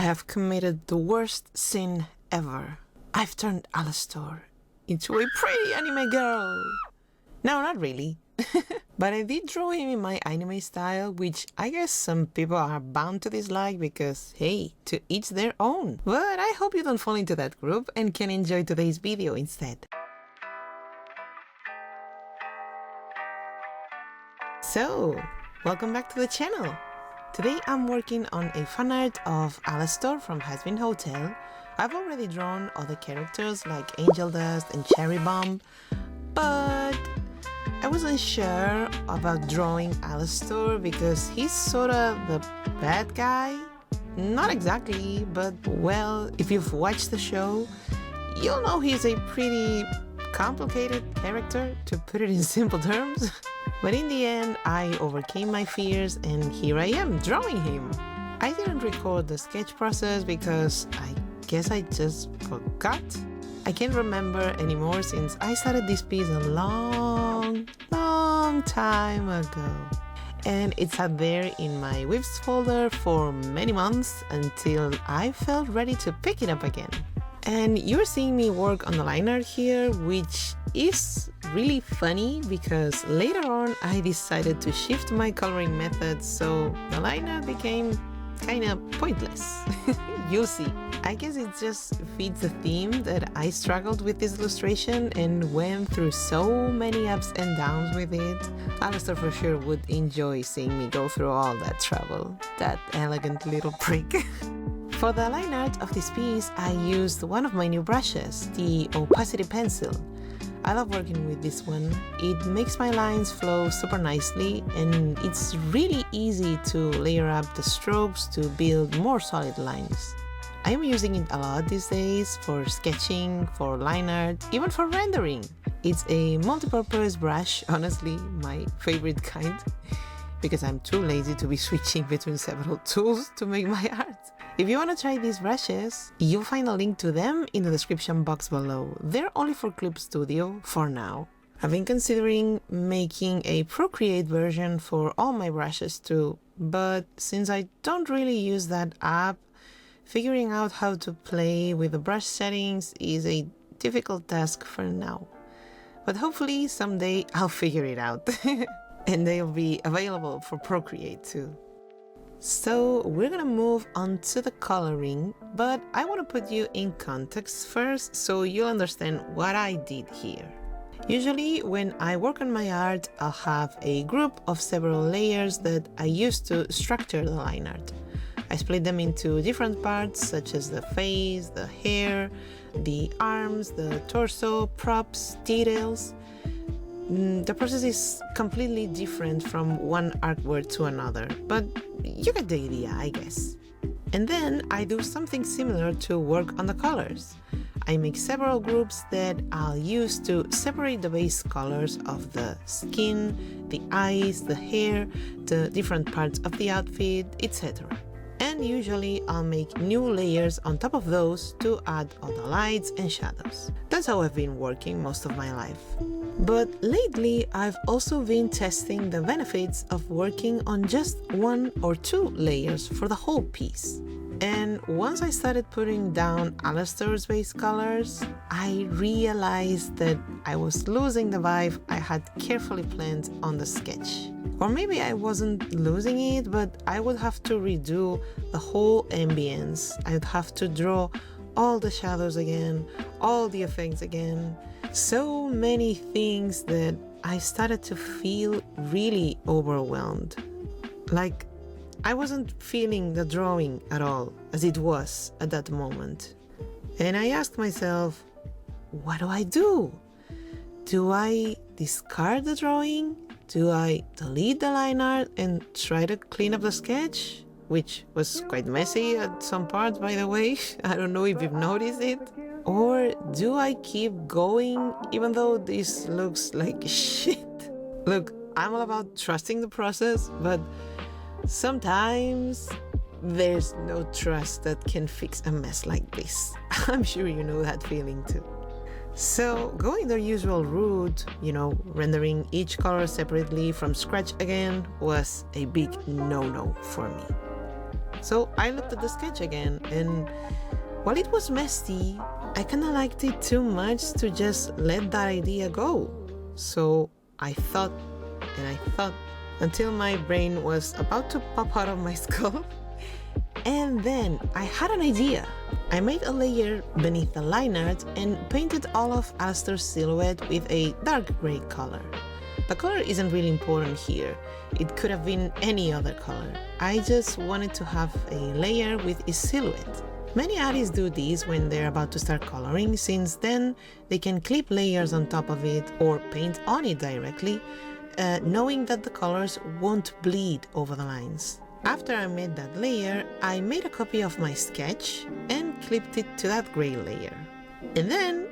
I have committed the worst sin ever. I've turned Alastor into a pretty anime girl. No, not really. But I did draw him in my anime style, which I guess some people are bound to dislike because, hey, to each their own. But I hope you don't fall into that group and can enjoy today's video instead. So, welcome back to the channel. Today I'm working on a fan art of Alastor from Hazbin Hotel. I've already drawn other characters like Angel Dust and Cherry Bomb, but I wasn't sure about drawing Alastor because he's sorta the bad guy. Not exactly, but well, if you've watched the show, you'll know he's a pretty complicated character, to put it in simple terms. But in the end, I overcame my fears and here I am drawing him. I didn't record the sketch process because I guess I just forgot. I can't remember anymore since I started this piece a long time ago. And it sat there in my whips folder for many months until I felt ready to pick it up again. And you're seeing me work on the line art here, which is really funny because later on I decided to shift my coloring method, so the line art became kinda pointless. You'll see. I guess it just fits the theme that I struggled with this illustration and went through so many ups and downs with it. Alastor for sure would enjoy seeing me go through all that trouble. That elegant little prick. For the line art of this piece, I used one of my new brushes, the Opacity Pencil. I love working with this one. It makes my lines flow super nicely and it's really easy to layer up the strokes to build more solid lines. I am using it a lot these days for sketching, for line art, even for rendering. It's a multi-purpose brush, honestly, my favorite kind, because I'm too lazy to be switching between several tools to make my art. If you want to try these brushes, you'll find a link to them in the description box below. They're only for Clip Studio for now. I've been considering making a Procreate version for all my brushes too, but since I don't really use that app, figuring out how to play with the brush settings is a difficult task for now. But hopefully someday I'll figure it out and they'll be available for Procreate too. So we're gonna move on to the coloring, but I want to put you in context first so you'll understand what I did here. Usually when I work on my art, I'll have a group of several layers that I use to structure the line art. I split them into different parts such as the face, the hair, the arms, the torso, props, details. The process is completely different from one artwork to another, but you get the idea, I guess. And then I do something similar to work on the colors. I make several groups that I'll use to separate the base colors of the skin, the eyes, the hair, the different parts of the outfit, etc. And usually I'll make new layers on top of those to add all the lights and shadows. That's how I've been working most of my life. But lately I've also been testing the benefits of working on just one or two layers for the whole piece. And once I started putting down Alastor's base colors, I realized that I was losing the vibe I had carefully planned on the sketch. Or maybe I wasn't losing it, but I would have to redo the whole ambience. I'd have to draw all the shadows again, all the effects again. So many things that I started to feel really overwhelmed. Like I wasn't feeling the drawing at all as it was at that moment. And I asked myself, what do I do? Do I discard the drawing? Do I delete the line art and try to clean up the sketch? Which was quite messy at some parts, by the way. I don't know if you've noticed it. Or do I keep going even though this looks like shit? Look, I'm all about trusting the process, but sometimes there's no trust that can fix a mess like this. I'm sure you know that feeling too. So going the usual route, rendering each color separately from scratch again was a big no-no for me. So I looked at the sketch again, and while it was messy, I kinda liked it too much to just let that idea go. So I thought and I thought until my brain was about to pop out of my skull. And then I had an idea. I made a layer beneath the line art and painted all of Alastor's silhouette with a dark gray color. The color isn't really important here. It could have been any other color. I just wanted to have a layer with his silhouette. Many artists do this when they're about to start coloring, since then they can clip layers on top of it or paint on it directly, knowing that the colors won't bleed over the lines. After I made that layer, I made a copy of my sketch and clipped it to that gray layer. And then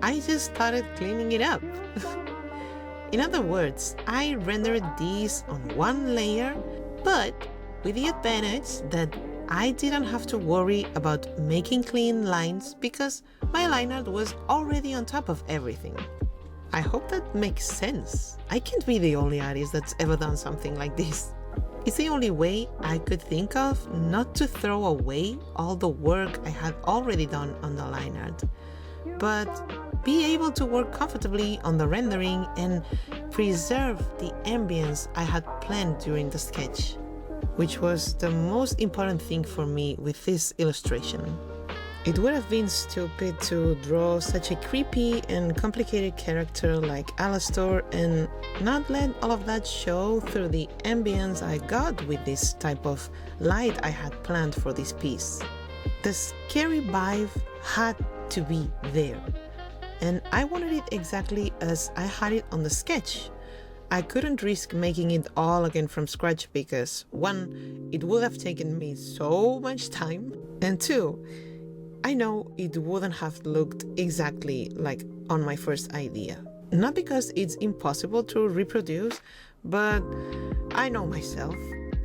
I just started cleaning it up. In other words, I rendered these on one layer, but with the advantage that I didn't have to worry about making clean lines because my line art was already on top of everything. I hope that makes sense. I can't be the only artist that's ever done something like this. It's the only way I could think of not to throw away all the work I had already done on the line art, but be able to work comfortably on the rendering and preserve the ambience I had planned during the sketch, which was the most important thing for me with this illustration. It would have been stupid to draw such a creepy and complicated character like Alastor and not let all of that show through the ambience I got with this type of light I had planned for this piece. The scary vibe had to be there, and I wanted it exactly as I had it on the sketch. I couldn't risk making it all again from scratch because, one, it would have taken me so much time, and two, I know it wouldn't have looked exactly like on my first idea. Not because it's impossible to reproduce, but I know myself,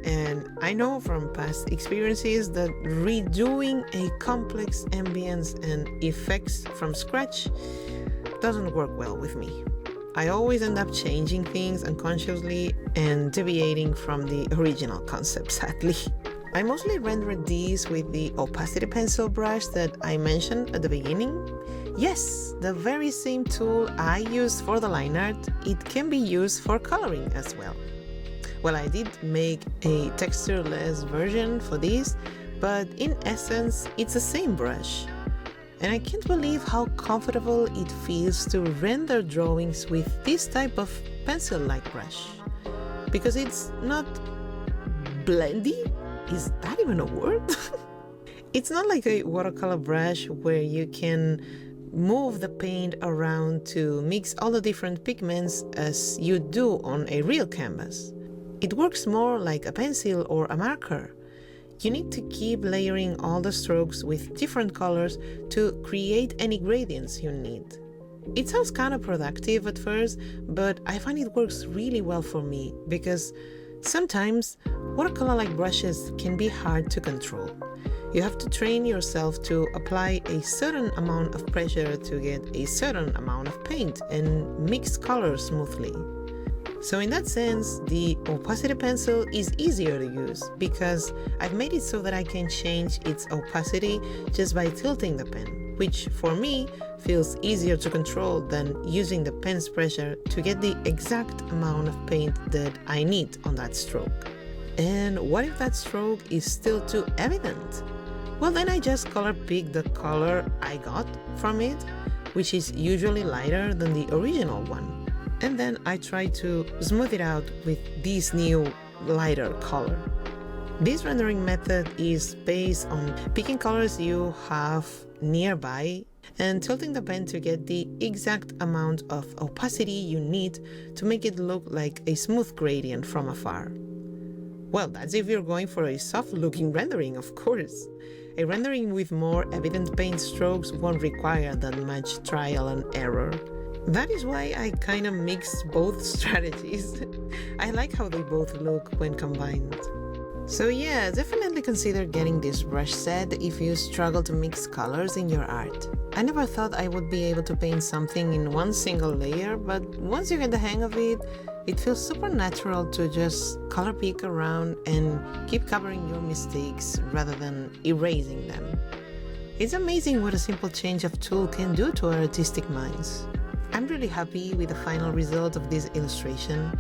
and I know from past experiences that redoing a complex ambience and effects from scratch doesn't work well with me. I always end up changing things unconsciously and deviating from the original concept, sadly. I mostly rendered these with the opacity pencil brush that I mentioned at the beginning. Yes, the very same tool I used for the line art, it can be used for coloring as well. Well, I did make a textureless version for this, but in essence, it's the same brush. And I can't believe how comfortable it feels to render drawings with this type of pencil-like brush. Because it's not blendy? Is that even a word? It's not like a watercolor brush where you can move the paint around to mix all the different pigments as you do on a real canvas. It works more like a pencil or a marker. You need to keep layering all the strokes with different colors to create any gradients you need. It sounds counterproductive at first, but I find it works really well for me because sometimes watercolor-like brushes can be hard to control. You have to train yourself to apply a certain amount of pressure to get a certain amount of paint and mix colors smoothly. So in that sense, the opacity pencil is easier to use because I've made it so that I can change its opacity just by tilting the pen, which for me feels easier to control than using the pen's pressure to get the exact amount of paint that I need on that stroke. And what if that stroke is still too evident? Well, then I just color pick the color I got from it, which is usually lighter than the original one. And then I try to smooth it out with this new lighter color. This rendering method is based on picking colors you have nearby and tilting the pen to get the exact amount of opacity you need to make it look like a smooth gradient from afar. Well, that's if you're going for a soft-looking rendering, of course. A rendering with more evident paint strokes won't require that much trial and error. That is why I kind of mix both strategies. I like how they both look when combined. So yeah, definitely consider getting this brush set if you struggle to mix colors in your art. I never thought I would be able to paint something in one single layer, but once you get the hang of it, It feels super natural to just color pick around and keep covering your mistakes rather than erasing them. It's amazing what a simple change of tool can do to our artistic minds. I'm really happy with the final result of this illustration.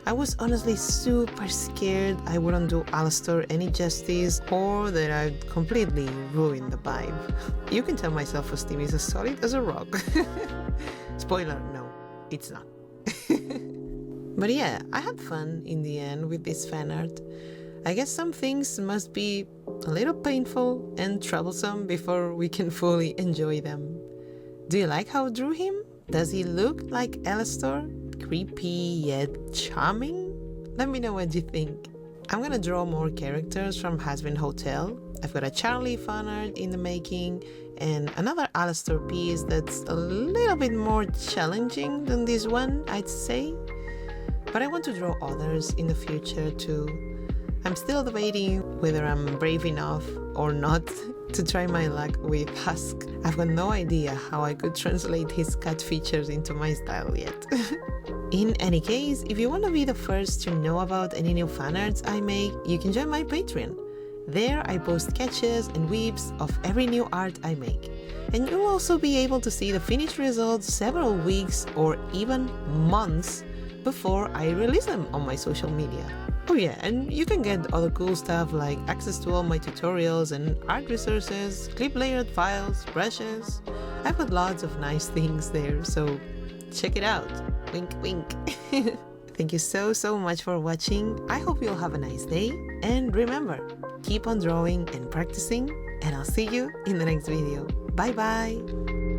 I was honestly super scared I wouldn't do Alastor any justice or that I'd completely ruin the vibe. You can tell my self-esteem is as solid as a rock. Spoiler, no, it's not. But yeah, I had fun in the end with this fan art. I guess some things must be a little painful and troublesome before we can fully enjoy them. Do you like how I drew him? Does he look like Alastor? Creepy yet charming? Let me know what you think. I'm gonna draw more characters from Hazbin Hotel. I've got a Charlie fan art in the making and another Alastor piece that's a little bit more challenging than this one, I'd say. But I want to draw others in the future too. I'm still debating whether I'm brave enough or not to try my luck with Husk. I've got no idea how I could translate his cat features into my style yet. In any case, if you want to be the first to know about any new fan arts I make, you can join my Patreon. There I post sketches and whips of every new art I make. And you'll also be able to see the finished results several weeks or even months before I release them on my social media. Oh yeah, and you can get other cool stuff like access to all my tutorials and art resources, clip layered files, brushes. I've got lots of nice things there, so check it out. Wink wink. Thank you so much for watching. I hope you'll have a nice day, and remember, keep on drawing and practicing, and I'll see you in the next video. Bye bye!